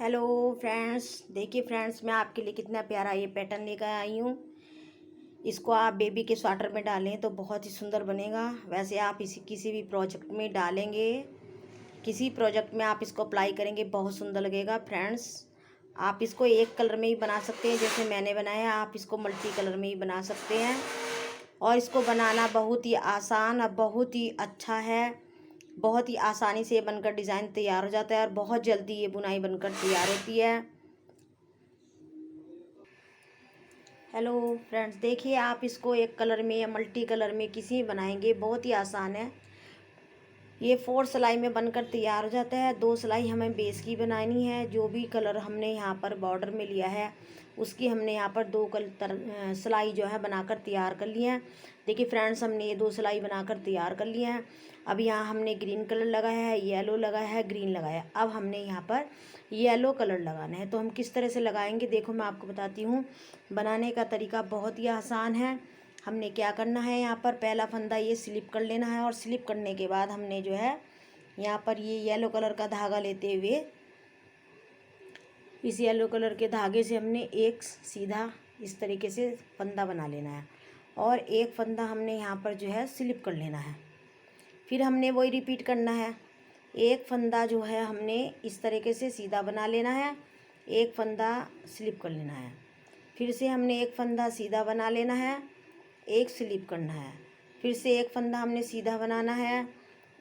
Hello friends, देखिए friends, मैं आपके लिए कितना प्यारा ये पैटर्न लेकर आई हूँ। इसको आप बेबी के स्वेटर में डालें तो बहुत ही सुंदर बनेगा। वैसे आप इसी किसी भी प्रोजेक्ट में डालेंगे, किसी प्रोजेक्ट में आप इसको अप्लाई करेंगे, बहुत सुंदर लगेगा फ्रेंड्स। आप इसको एक कलर में ही बना सकते हैं, जैसे मैंने बनाया। आप इसको मल्टी कलर में ही बना सकते हैं और इसको बनाना बहुत ही आसान और बहुत ही अच्छा है। बहुत ही आसानी से ये बनकर डिज़ाइन तैयार हो जाता है और बहुत जल्दी ये बुनाई बनकर तैयार होती है। हेलो फ्रेंड्स, देखिए आप इसको एक कलर में या मल्टी कलर में किसी में बनाएंगे, बहुत ही आसान है। ये 4 सिलाई में बनकर तैयार हो जाता है। 2 सिलाई हमें बेस की बनानी है। जो भी कलर हमने यहाँ पर बॉर्डर में लिया है उसकी हमने यहाँ पर 2 कलर सिलाई जो है बनाकर तैयार कर ली है। देखिए फ्रेंड्स, हमने ये 2 सिलाई बनाकर तैयार कर लिया है। अब यहाँ हमने ग्रीन कलर लगाया है, येलो लगाया है, ग्रीन लगाया है। अब हमने यहाँ पर येलो कलर लगाना है। तो हम किस तरह से लगाएंगे, देखो मैं आपको बताती हूँ। बनाने का तरीका बहुत ही आसान है। हमने क्या करना है, यहाँ पर पहला फंदा ये स्लिप कर लेना है और स्लिप करने के बाद हमने जो है यहाँ पर ये येलो कलर का धागा लेते हुए इस येलो कलर के धागे से हमने एक सीधा इस तरीके से फंदा बना लेना है और एक फंदा हमने यहाँ पर जो है स्लिप कर लेना है। फिर हमने वही रिपीट करना है। एक फंदा जो है हमने इस तरीके से सीधा बना लेना है, एक फंदा स्लिप कर लेना है। फिर से हमने एक फंदा सीधा बना लेना है, एक स्लिप करना है। फिर से एक फंदा हमने सीधा बनाना है,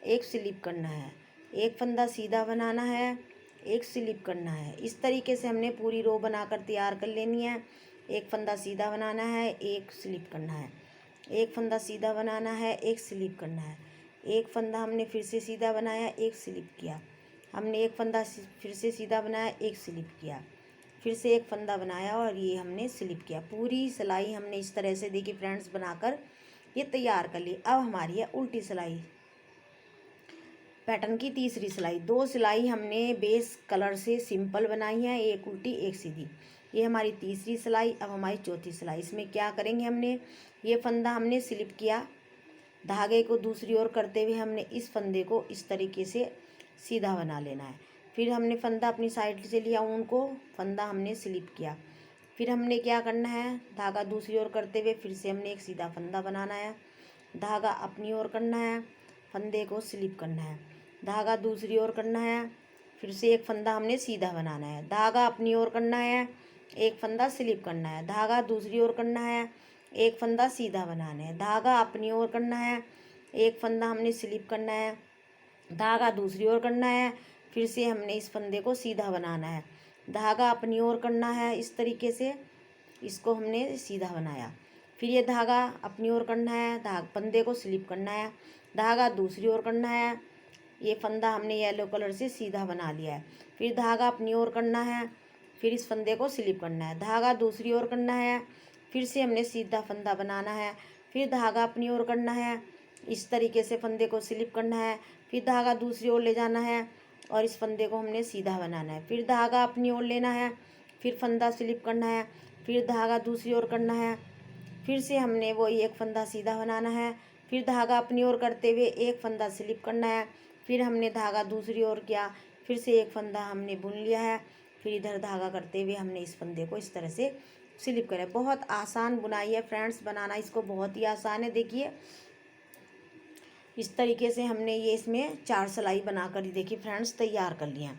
एक स्लिप करना है। एक फंदा सीधा बनाना है, एक स्लिप करना है। इस तरीके से हमने पूरी रो बनाकर तैयार कर लेनी है। एक फंदा सीधा बनाना है, एक स्लिप करना है। एक फंदा सीधा बनाना है, एक स्लिप करना है। एक फंदा हमने फिर से सीधा बनाया, एक स्लिप किया। हमने एक फंदा फिर से सीधा बनाया, एक स्लिप किया। फिर से एक फंदा बनाया और ये हमने स्लिप किया। पूरी सिलाई हमने इस तरह से देखिए फ्रेंड्स बनाकर ये तैयार कर ली। अब हमारी है उल्टी सिलाई, पैटर्न की तीसरी सिलाई। 2 सिलाई हमने बेस कलर से सिंपल बनाई है, एक उल्टी एक सीधी। ये हमारी तीसरी सिलाई। अब हमारी चौथी सिलाई। इसमें क्या करेंगे, हमने ये फंदा हमने स्लिप किया, धागे को दूसरी ओर करते हुए हमने इस फंदे को इस तरीके से सीधा बना लेना है। फिर हमने फंदा अपनी साइड से लिया, उनको फंदा हमने स्लिप किया। फिर हमने क्या करना है, धागा दूसरी ओर करते हुए फिर से हमने एक सीधा फंदा बनाना है। धागा अपनी ओर करना है, फंदे को स्लिप करना है। धागा दूसरी ओर करना है, फिर से एक फंदा हमने सीधा बनाना है। धागा अपनी ओर करना है, एक फंदा स्लिप करना है। धागा दूसरी ओर करना है, एक फंदा सीधा बनाना है। धागा अपनी ओर करना है, एक फंदा हमने स्लिप करना है। धागा दूसरी ओर करना है, फिर से हमने इस फंदे को सीधा बनाना है। धागा अपनी ओर करना है, इस तरीके से इसको हमने सीधा बनाया। फिर ये धागा अपनी ओर करना है, फंदे को स्लिप करना है। धागा दूसरी ओर करना है, ये फंदा हमने येलो कलर से सीधा बना लिया है। फिर धागा अपनी ओर करना है, फिर इस फंदे को स्लिप करना है। धागा दूसरी ओर करना है, फिर से हमने सीधा फंदा बनाना है। फिर धागा अपनी ओर करना है, इस तरीके से फंदे को स्लिप करना है। फिर धागा दूसरी ओर ले जाना है और इस फंदे को हमने सीधा बनाना है। फिर धागा अपनी ओर लेना है, फिर फंदा स्लिप करना है। फिर धागा दूसरी ओर करना है, फिर से हमने वो एक फंदा सीधा बनाना है। फिर धागा अपनी ओर करते हुए एक फंदा स्लिप करना है। फिर हमने धागा दूसरी ओर किया, फिर से एक फंदा हमने बुन लिया है। फिर इधर धागा करते हुए हमने इस फंदे को इस तरह से स्लिप करा। बहुत आसान बुनाई है फ्रेंड्स, बनाना इसको बहुत ही आसान है। देखिए इस तरीके से हमने ये इसमें 4 सिलाई बनाकर ही देखिए फ्रेंड्स तैयार कर लिया।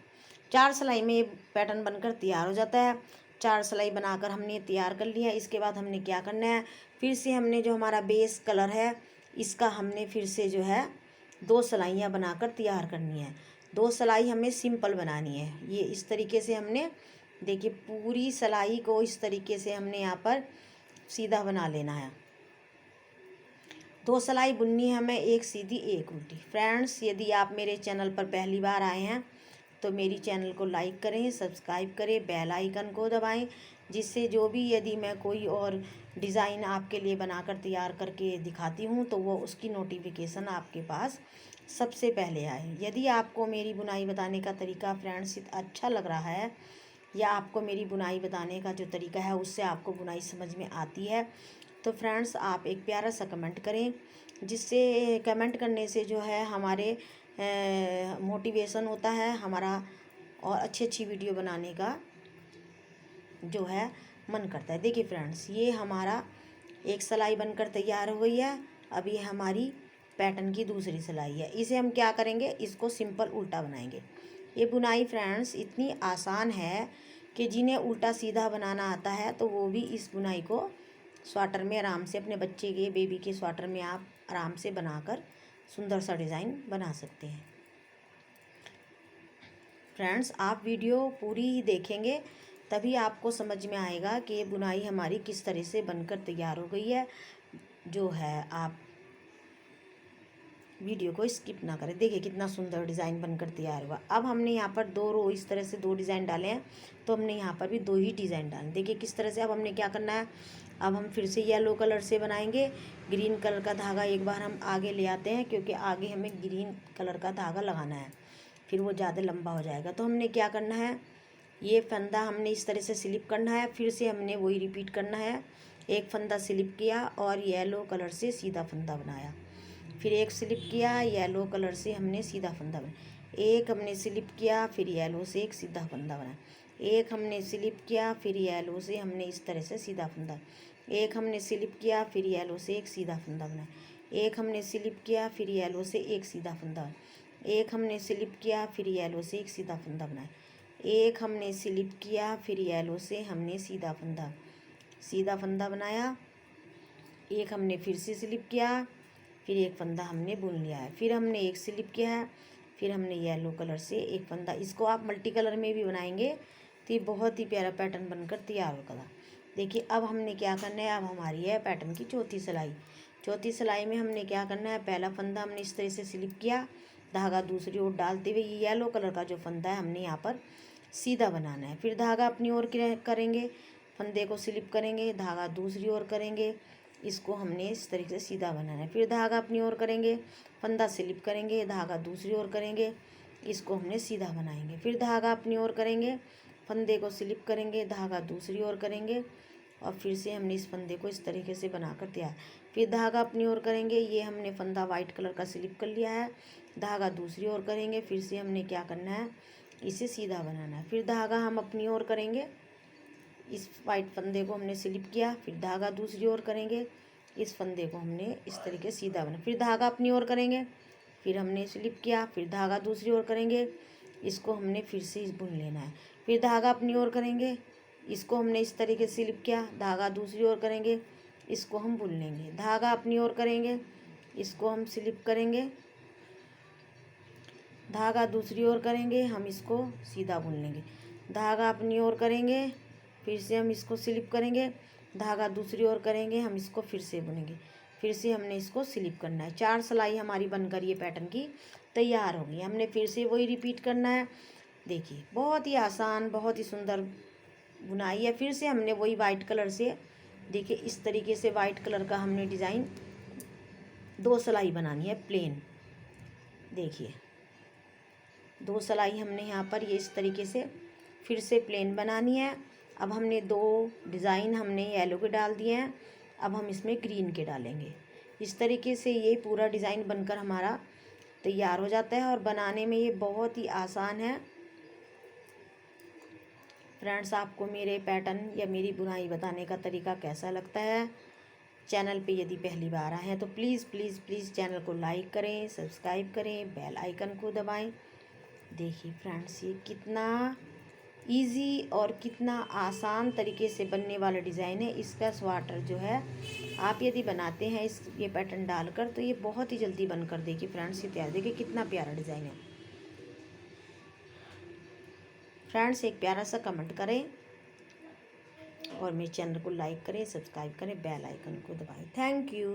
4 सिलाई में ये पैटर्न बनकर तैयार हो जाता है। 4 सिलाई बनाकर हमने तैयार कर लिया। इसके बाद हमने क्या करना है, फिर से हमने जो हमारा बेस कलर है इसका हमने फिर से जो है 2 सिलाइयाँ बनाकर तैयार करनी है। 2 सिलाई हमें सिंपल बनानी है। ये इस तरीके से हमने देखिए पूरी सिलाई को इस तरीके से हमने यहाँ पर सीधा बना लेना है। 2 सिलाई बुननी है हमें, एक सीधी एक उल्टी। फ्रेंड्स, यदि आप मेरे चैनल पर पहली बार आए हैं तो मेरी चैनल को लाइक करें, सब्सक्राइब करें, बेल आइकन को दबाएं, जिससे जो भी यदि मैं कोई और डिज़ाइन आपके लिए बनाकर तैयार करके दिखाती हूँ तो वो उसकी नोटिफिकेशन आपके पास सबसे पहले आए। यदि आपको मेरी बुनाई बताने का तरीका फ्रेंड्स अच्छा लग रहा है या आपको मेरी बुनाई बताने का जो तरीका है उससे आपको बुनाई समझ में आती है तो फ्रेंड्स आप एक प्यारा सा कमेंट करें, जिससे कमेंट करने से जो है हमारे मोटिवेशन होता है, हमारा और अच्छी अच्छी वीडियो बनाने का जो है मन करता है। देखिए फ्रेंड्स, ये हमारा एक सिलाई बनकर तैयार हो गई है। अब ये हमारी पैटर्न की दूसरी सिलाई है। इसे हम क्या करेंगे, इसको सिंपल उल्टा बनाएंगे। ये बुनाई फ्रेंड्स इतनी आसान है कि जिन्हें उल्टा सीधा बनाना आता है तो वो भी इस बुनाई को स्वेटर में आराम से, अपने बच्चे के, बेबी के स्वेटर में आप आराम से बनाकर सुंदर सा डिज़ाइन बना सकते हैं। फ्रेंड्स, आप वीडियो पूरी ही देखेंगे तभी आपको समझ में आएगा कि ये बुनाई हमारी किस तरह से बनकर तैयार हो गई है। जो है आप वीडियो को स्किप ना करें। देखिए कितना सुंदर डिज़ाइन बनकर तैयार हुआ। अब हमने यहाँ पर 2 रो इस तरह से 2 डिज़ाइन डाले हैं, तो हमने यहाँ पर भी 2 ही डिज़ाइन डाले। देखिए किस तरह से। अब हमने क्या करना है, अब हम फिर से येलो कलर से बनाएंगे। ग्रीन कलर का धागा एक बार हम आगे ले आते हैं, क्योंकि आगे हमें ग्रीन कलर का धागा लगाना है, फिर वो ज़्यादा लंबा हो जाएगा। तो हमने क्या करना है, ये फंदा हमने इस तरह से स्लिप करना है। फिर से हमने वही रिपीट करना है। एक फंदा स्लिप किया और येलो कलर से सीधा फंदा बनाया, फिर एक स्लिप किया, येलो कलर से हमने सीधा फंदा बनाया, एक हमने स्लिप किया, फिर येलो से एक सीधा फंदा बनाया, एक हमने स्लिप किया, फिर येलो से हमने इस तरह से सीधा फंदा, एक हमने स्लिप किया, फिर येलो से एक सीधा फंदा बनाया, एक हमने स्लिप किया, फिर येलो से एक सीधा फंदा, एक हमने स्लिप किया, फिर येलो से एक सीधा फंदा बनाया, एक हमने स्लिप किया, फिर येलो से हमने सीधा फंदा बनाया, एक हमने फिर से स्लिप किया, फिर एक फंदा हमने बुन लिया है, फिर हमने एक स्लिप किया है, फिर हमने येलो कलर से एक फंदा। इसको आप मल्टी कलर में भी बनाएंगे तो ये बहुत ही प्यारा पैटर्न बनकर तैयार होगा। देखिए अब हमने क्या करना है, अब हमारी है पैटर्न की चौथी सिलाई। चौथी सिलाई में हमने क्या करना है, पहला फंदा हमने इस तरह से स्लिप किया, धागा दूसरी ओर डालते हुए ये येलो कलर का जो फंदा है हमने यहाँ पर सीधा बनाना है। फिर धागा अपनी ओर करेंगे, फंदे को स्लिप करेंगे, धागा दूसरी ओर करेंगे, इसको हमने इस तरीके से सीधा बनाना है। फिर धागा अपनी ओर करेंगे, फंदा स्लिप करेंगे, धागा दूसरी ओर करेंगे, इसको हमने सीधा बनाएंगे। फिर धागा अपनी ओर करेंगे, फंदे को स्लिप करेंगे, धागा दूसरी ओर करेंगे और फिर से हमने इस फंदे को इस तरीके से बनाकर तैयार। फिर धागा अपनी ओर करेंगे, ये हमने फंदा वाइट कलर का स्लिप कर लिया है, धागा दूसरी ओर करेंगे, फिर से हमने क्या करना है, इसे सीधा बनाना है। फिर धागा हम अपनी ओर करेंगे, इस वाइट फंदे को हमने स्लिप किया, फिर धागा दूसरी ओर करेंगे, इस फंदे को हमने इस तरीके सीधा बना, फिर धागा अपनी ओर करेंगे, फिर हमने स्लिप किया, फिर धागा दूसरी ओर करेंगे, इसको हमने फिर से बुन लेना है। फिर धागा अपनी ओर करेंगे, इसको हमने इस तरीके से स्लिप किया, धागा दूसरी ओर करेंगे, इसको हम बुन लेंगे। धागा अपनी ओर करेंगे, इसको हम स्लिप करेंगे, धागा दूसरी ओर करेंगे, हम इसको सीधा बुन लेंगे। धागा अपनी ओर करेंगे, फिर से हम इसको स्लिप करेंगे, धागा दूसरी ओर करेंगे, हम इसको फिर से बुनेंगे, फिर से हमने इसको स्लिप करना है। 4 सिलाई हमारी बनकर ये पैटर्न की तैयार हो गई। हमने फिर से वही रिपीट करना है। देखिए बहुत ही आसान, बहुत ही सुंदर बुनाई है। फिर से हमने वही वाइट कलर से, देखिए इस तरीके से वाइट कलर का हमने डिज़ाइन 2 सिलाई बनानी है प्लेन। देखिए 2 सिलाई हमने यहाँ पर ये इस तरीके से फिर से प्लेन बनानी है। अब हमने 2 डिज़ाइन हमने येलो के डाल दिए हैं, अब हम इसमें ग्रीन के डालेंगे। इस तरीके से ये पूरा डिज़ाइन बनकर हमारा तैयार हो जाता है और बनाने में ये बहुत ही आसान है। फ्रेंड्स, आपको मेरे पैटर्न या मेरी बुनाई बताने का तरीका कैसा लगता है? चैनल पे यदि पहली बार आए हैं तो प्लीज़ प्लीज़ प्लीज़ चैनल को लाइक करें, सब्सक्राइब करें, बेल आइकन को दबाएं। देखिए फ्रेंड्स, ये कितना इजी और कितना आसान तरीके से बनने वाला डिज़ाइन है। इसका स्वेटर जो है आप यदि बनाते हैं ये पैटर्न डालकर तो ये बहुत ही जल्दी बनकर, देखिए फ्रेंड्स ये तैयार। देखिए कितना प्यारा डिज़ाइन है। फ्रेंड्स एक प्यारा सा कमेंट करें और मेरे चैनल को लाइक करें, सब्सक्राइब करें, बेल आइकन को दबाएं। Thank you.